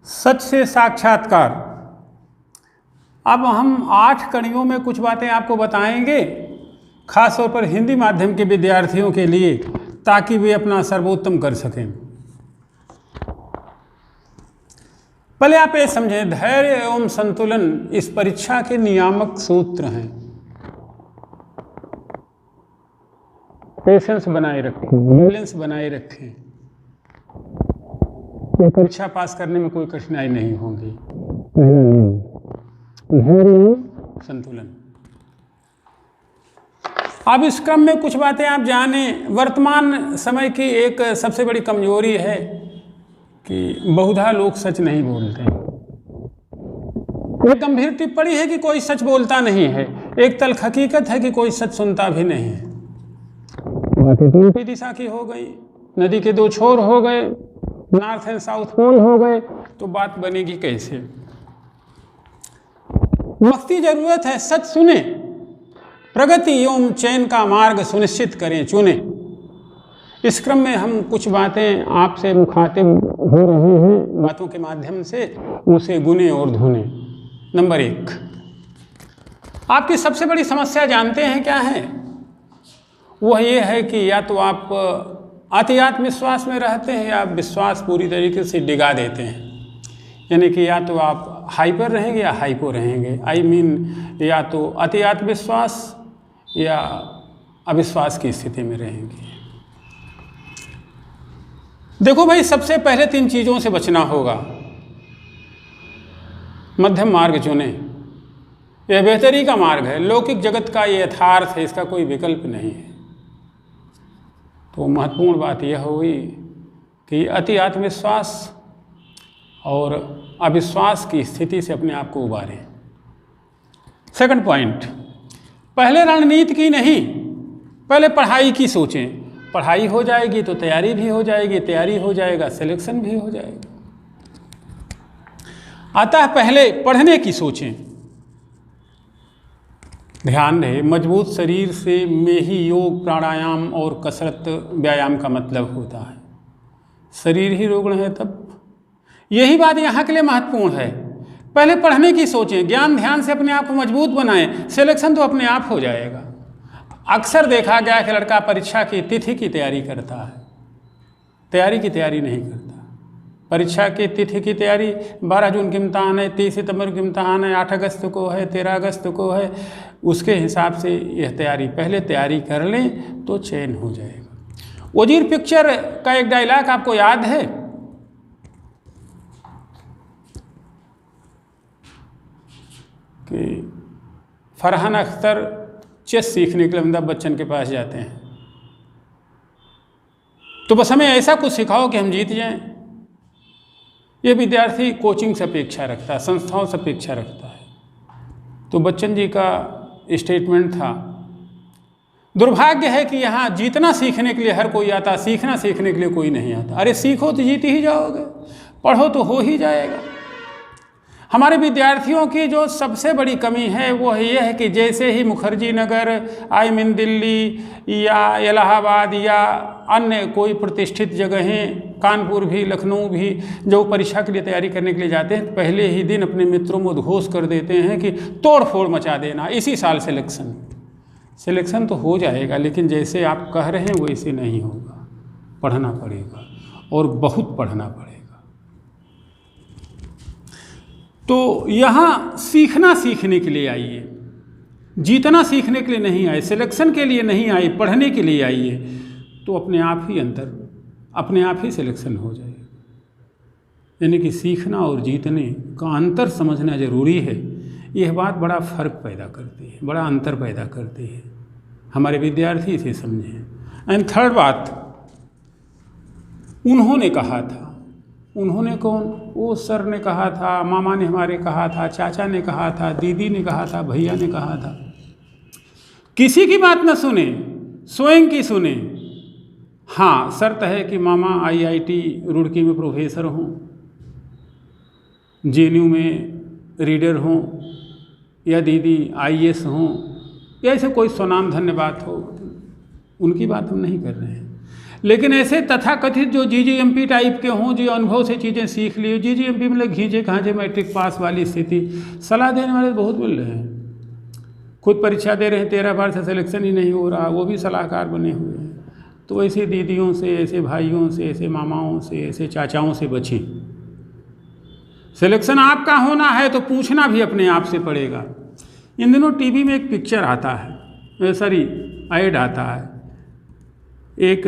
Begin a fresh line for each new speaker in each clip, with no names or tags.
सच से साक्षात्कार। अब हम 8 कड़ियों में कुछ बातें आपको बताएंगे, खास तौर पर हिंदी माध्यम के विद्यार्थियों के लिए, ताकि वे अपना सर्वोत्तम कर सकें। पहले आप ये समझें, धैर्य एवं संतुलन इस परीक्षा के नियामक सूत्र हैं। पेशेंस बनाए रखें, बैलेंस बनाए रखें, ये परीक्षा पास करने में कोई कठिनाई नहीं होगी। धैर्य संतुलन। अब इस क्रम में कुछ बातें आप जानें। वर्तमान समय की एक सबसे बड़ी कमजोरी है कि बहुधा लोग सच नहीं बोलते। एक गंभीर टिप्पणी है कि कोई सच बोलता नहीं है। एक तल्ख हकीकत है कि कोई सच सुनता भी नहीं है। बातें तो उल्टी दिशा की हो गई, नदी के 2 छोर हो गए, नॉर्थ एंड साउथ पोल हो गए, तो बात बनेगी कैसे? वक्ती जरूरत है सच सुने, प्रगति एवं चयन का मार्ग सुनिश्चित करें, चुने। इस क्रम में हम कुछ बातें आपसे मुखातिब हो रहे हैं, बातों के माध्यम से उसे गुने और धुने। नंबर 1, आपकी सबसे बड़ी समस्या जानते हैं क्या है? वह ये है कि या तो आप अति आत्मविश्वास में रहते हैं या विश्वास पूरी तरीके से डिगा देते हैं। यानी कि या तो आप हाइपर रहेंगे या हाइपो रहेंगे। आई मीन या तो अति आत्मविश्वास या अविश्वास की स्थिति में रहेंगे। देखो भाई, सबसे पहले 3 चीज़ों से बचना होगा। मध्यम मार्ग चुने, यह बेहतरी का मार्ग है, लौकिक जगत का ये यथार्थ है, इसका कोई विकल्प नहीं है। तो महत्वपूर्ण बात यह हुई कि अति आत्मविश्वास और अविश्वास की स्थिति से अपने आप को उबारें। सेकंड पॉइंट, पहले रणनीति की नहीं, पहले पढ़ाई की सोचें। पढ़ाई हो जाएगी तो तैयारी भी हो जाएगी, तैयारी हो जाएगा सिलेक्शन भी हो जाएगा। अतः पहले पढ़ने की सोचें। ध्यान रहे, मजबूत शरीर से में ही योग, प्राणायाम और कसरत व्यायाम का मतलब होता है। शरीर ही रुग्ण है तब। यही बात यहाँ के लिए महत्वपूर्ण है। पहले पढ़ने की सोचें, ज्ञान ध्यान से अपने आप को मजबूत बनाएं, सिलेक्शन तो अपने आप हो जाएगा। अक्सर देखा गया कि लड़का परीक्षा की तिथि की तैयारी करता है, तैयारी की तैयारी नहीं करता। परीक्षा की तिथि की तैयारी 12 जून की इम्तहान है, 30 सितंबर की इम्तहान है, 8 अगस्त को है, 13 अगस्त को है, उसके हिसाब से यह तैयारी, पहले तैयारी कर लें तो चयन हो जाएगा। वजीर पिक्चर का एक डायलॉग आपको याद है? कि फरहान अख्तर चेस सीखने के लिए अमिताभ बच्चन के पास जाते हैं, तो बस हमें ऐसा कुछ सिखाओ कि हम जीत जाएं। ये विद्यार्थी कोचिंग से अपेक्षा रखता है, संस्थाओं से अपेक्षा रखता है। तो बच्चन जी का स्टेटमेंट था, दुर्भाग्य है कि यहाँ जीतना सीखने के लिए हर कोई आता, सीखना सीखने के लिए कोई नहीं आता। अरे सीखो तो जीत ही जाओगे, पढ़ो तो हो ही जाएगा। हमारे विद्यार्थियों की जो सबसे बड़ी कमी है वो ये है कि जैसे ही मुखर्जी नगर, आई मीन दिल्ली या इलाहाबाद या अन्य कोई प्रतिष्ठित जगहें, कानपुर भी, लखनऊ भी, जो परीक्षा के लिए तैयारी करने के लिए जाते हैं, पहले ही दिन अपने मित्रों में उद्घोष कर देते हैं कि तोड़ फोड़ मचा देना, इसी साल सिलेक्शन तो हो जाएगा, लेकिन जैसे आप कह रहे हैं वैसे नहीं होगा। पढ़ना पड़ेगा और बहुत पढ़ना पड़ेगा। तो यहाँ सीखना सीखने के लिए आइए, जीतना सीखने के लिए नहीं आए, सिलेक्शन के लिए नहीं आए, पढ़ने के लिए आइए, तो अपने आप ही सिलेक्शन हो जाएगा। यानी कि सीखना और जीतने का अंतर समझना जरूरी है। यह बात बड़ा फ़र्क पैदा करती है, बड़ा अंतर पैदा करती है। हमारे विद्यार्थी इसे समझें। एंड थर्ड बात, उन्होंने कहा था। उन्होंने कौन? वो सर ने कहा था, मामा ने हमारे कहा था, चाचा ने कहा था, दीदी ने कहा था, भैया ने कहा था। किसी की बात न सुने, स्वयं की सुने। हाँ, शर्त है कि मामा IIT रुड़की में प्रोफेसर हों, JNU में रीडर हों, या दीदी IAS हों, या ऐसे कोई स्वनाम धन्य बात हो। उनकी बात हम नहीं कर रहे हैं, लेकिन ऐसे तथाकथित जो जीजीएमपी टाइप के हों, जो अनुभव से चीज़ें सीख ली, जीजीएमपी मतलब घींचे खांचे मैट्रिक पास वाली स्थिति, सलाह देने वाले बहुत मिल रहे हैं। खुद परीक्षा दे रहे हैं, 13 बार से सिलेक्शन ही नहीं हो रहा, वो भी सलाहकार बने हुए हैं। तो ऐसे दीदियों से, ऐसे भाइयों से, ऐसे मामाओं से, ऐसे चाचाओं से बचें। सिलेक्शन आपका होना है तो पूछना भी अपने आप से पड़ेगा। इन दिनों टीवी में एक पिक्चर आता है, सॉरी ऐड आता है, एक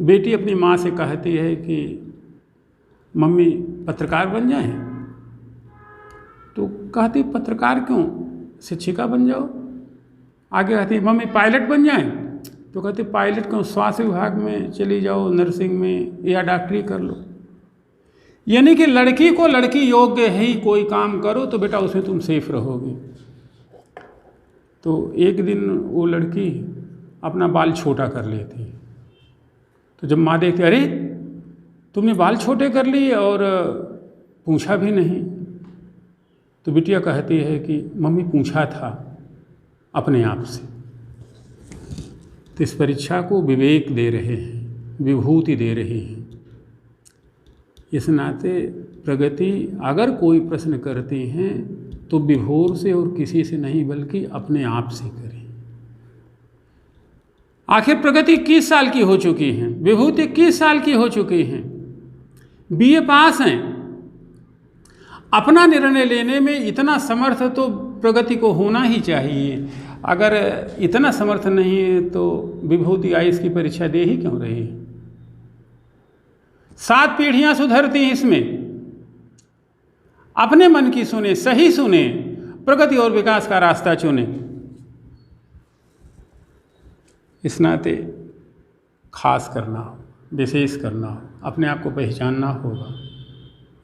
बेटी अपनी माँ से कहती है कि मम्मी पत्रकार बन जाएं, तो कहती पत्रकार क्यों, शिक्षिका बन जाओ। आगे कहती मम्मी पायलट बन जाएं, तो कहती पायलट क्यों, स्वास्थ्य विभाग में चली जाओ, नर्सिंग में, या डॉक्टरी कर लो। यानी कि लड़की को लड़की योग्य है ही, कोई काम करो तो बेटा उसमें तुम सेफ रहोगे। तो एक दिन वो लड़की अपना बाल छोटा कर लेती, तो जब माँ देखती अरे तुमने बाल छोटे कर लिए और पूछा भी नहीं, तो बिटिया कहती है कि मम्मी पूछा था अपने आप से। तो इस परीक्षा को विवेक दे रहे हैं, विभूति दे रहे हैं। इस नाते प्रगति अगर कोई प्रश्न करते हैं तो विभोर से और किसी से नहीं बल्कि अपने आप से करें। आखिर प्रगति किस साल की हो चुकी है, विभूति किस साल की हो चुकी हैं, बीए पास हैं। अपना निर्णय लेने में इतना समर्थ तो प्रगति को होना ही चाहिए। अगर इतना समर्थ नहीं है तो विभूति आईएएस की परीक्षा दे ही क्यों रही है। 7 पीढ़ियां सुधरती हैं इसमें। अपने मन की सुने, सही सुने, प्रगति और विकास का रास्ता चुने। इस नाते खास करना हो, विशेष करना हो, अपने आप को पहचानना होगा।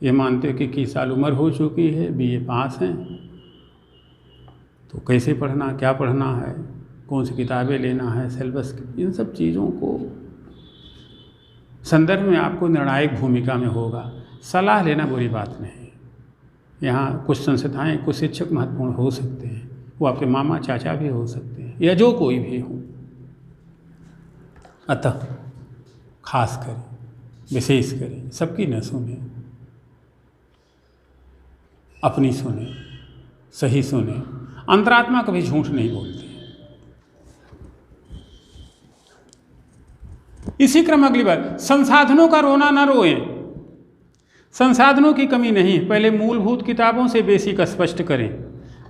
ये मानते हो कि 21 साल उम्र हो चुकी है, बीए पास हैं, तो कैसे पढ़ना, क्या पढ़ना है, कौन सी किताबें लेना है, सिलेबस, इन सब चीज़ों को संदर्भ में आपको निर्णायक भूमिका में होगा। सलाह लेना बुरी बात नहीं। यहाँ कुछ संस्थाएं, कुछ शिक्षक महत्वपूर्ण हो सकते हैं, वो आपके मामा चाचा भी हो सकते हैं या जो कोई भी हो। अतः खास करें, विशेष करें, सबकी न सुने, अपनी सुने, सही सुने। अंतरात्मा कभी झूठ नहीं बोलती। इसी क्रम अगली बात, संसाधनों का रोना न रोएं। संसाधनों की कमी नहीं, पहले मूलभूत किताबों से बेसिक स्पष्ट करें,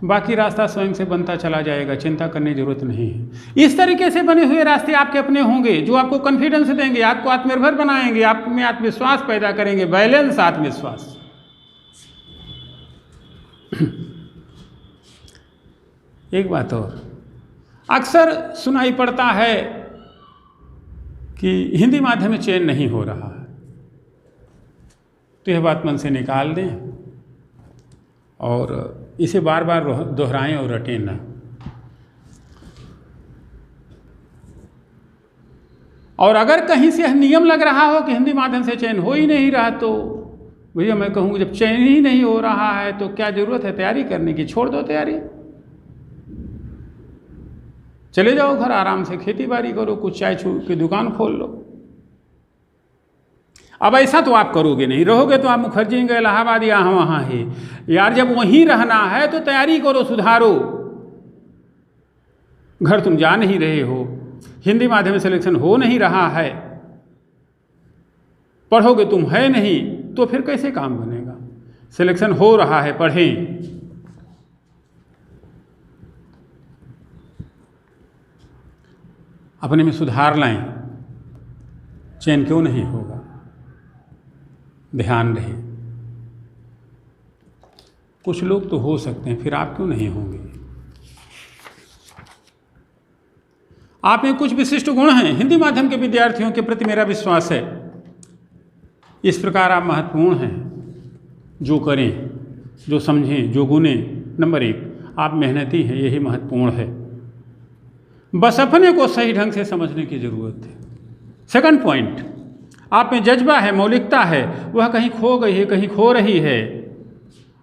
बाकी रास्ता स्वयं से बनता चला जाएगा, चिंता करने की जरूरत नहीं है। इस तरीके से बने हुए रास्ते आपके अपने होंगे जो आपको कॉन्फिडेंस देंगे, आपको आत्मनिर्भर बनाएंगे, आप में आत्मविश्वास पैदा करेंगे, बैलेंस आत्मविश्वास। एक बात और, अक्सर सुनाई पड़ता है कि हिंदी माध्यम में चयन नहीं हो रहा है, तो यह बात मन से निकाल दें और इसे बार बार दोहराएं और रटें ना। और अगर कहीं से नियम लग रहा हो कि हिंदी माध्यम से चयन हो ही नहीं रहा, तो भैया मैं कहूँगा जब चयन ही नहीं हो रहा है तो क्या ज़रूरत है तैयारी करने की, छोड़ दो तैयारी, चले जाओ घर आराम से, खेती बाड़ी करो, कुछ चाय की दुकान खोल लो। अब ऐसा तो आप करोगे नहीं, रहोगे तो आप मुखर्जी गए इलाहाबाद यहाँ वहाँ ही। यार जब वहीं रहना है तो तैयारी करो, सुधारो। घर तुम जा नहीं रहे हो, हिंदी माध्यम में सिलेक्शन हो नहीं रहा है, पढ़ोगे तुम है नहीं, तो फिर कैसे काम बनेगा। सिलेक्शन हो रहा है, पढ़ें। अपने में सुधार लाएं, चयन क्यों नहीं होगा, ध्यान रहे। कुछ लोग तो हो सकते हैं, फिर आप क्यों नहीं होंगे। आप में कुछ विशिष्ट गुण हैं, हिंदी माध्यम के विद्यार्थियों के प्रति मेरा विश्वास है। इस प्रकार आप महत्वपूर्ण हैं, जो करें, जो समझें, जो गुने। नंबर 1, आप मेहनती हैं, यही महत्वपूर्ण है। बस अपने को सही ढंग से समझने की ज़रूरत है। सेकंड पॉइंट, आप में जज्बा है, मौलिकता है, वह कहीं खो गई है, कहीं खो रही है,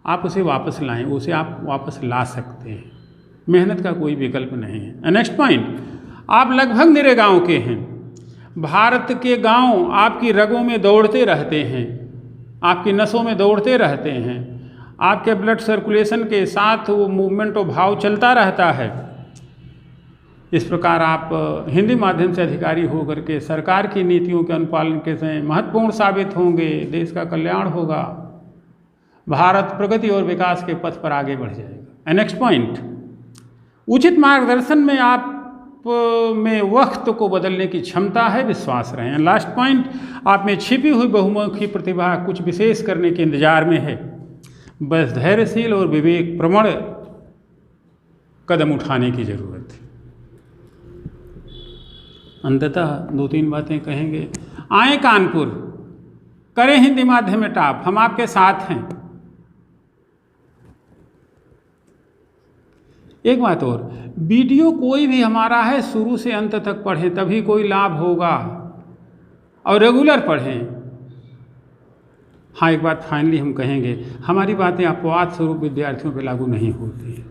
आप उसे वापस लाएं, उसे आप वापस ला सकते हैं। मेहनत का कोई विकल्प नहीं है। नेक्स्ट पॉइंट, आप लगभग मेरे गांव के हैं, भारत के गांव आपकी रगों में दौड़ते रहते हैं, आपकी नसों में दौड़ते रहते हैं, आपके ब्लड सर्कुलेशन के साथ वो मूवमेंट और भाव चलता रहता है। इस प्रकार आप हिंदी माध्यम से अधिकारी होकर के सरकार की नीतियों के अनुपालन के समय महत्वपूर्ण साबित होंगे, देश का कल्याण होगा, भारत प्रगति और विकास के पथ पर आगे बढ़ जाएगा। नेक्स्ट पॉइंट, उचित मार्गदर्शन में आप में वक्त को बदलने की क्षमता है, विश्वास रहें। लास्ट पॉइंट, आप में छिपी हुई बहुमुखी प्रतिभा कुछ विशेष करने के इंतजार में है, बस धैर्यशील और विवेक प्रवण कदम उठाने की जरूरत है। अंततः 2-3 बातें कहेंगे। आए कानपुर, करें हिंदी माध्यम में टॉप, हम आपके साथ हैं। एक बात और, वीडियो कोई भी हमारा है शुरू से अंत तक पढ़ें, तभी कोई लाभ होगा, और रेगुलर पढ़ें। हाँ, एक बात फाइनली हम कहेंगे, हमारी बातें अपवाद स्वरूप विद्यार्थियों पर लागू नहीं होती।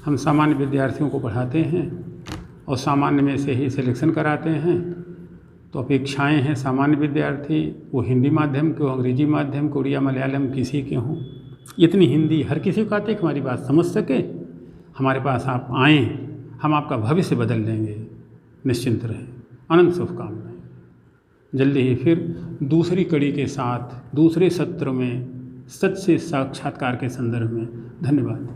हम सामान्य विद्यार्थियों को पढ़ाते हैं और सामान्य में से ही सिलेक्शन कराते हैं। तो अपेक्षाएं हैं सामान्य विद्यार्थी वो हिंदी माध्यम के, अंग्रेजी माध्यम के, उड़िया मलयालम किसी के हों, इतनी हिंदी हर किसी को आते कि हमारी बात समझ सके। हमारे पास आप आएँ, हम आपका भविष्य बदल देंगे, निश्चिंत रहें। अनंत शुभकामनाएं। जल्दी ही फिर दूसरी कड़ी के साथ दूसरे सत्र में सच से साक्षात्कार के संदर्भ में। धन्यवाद।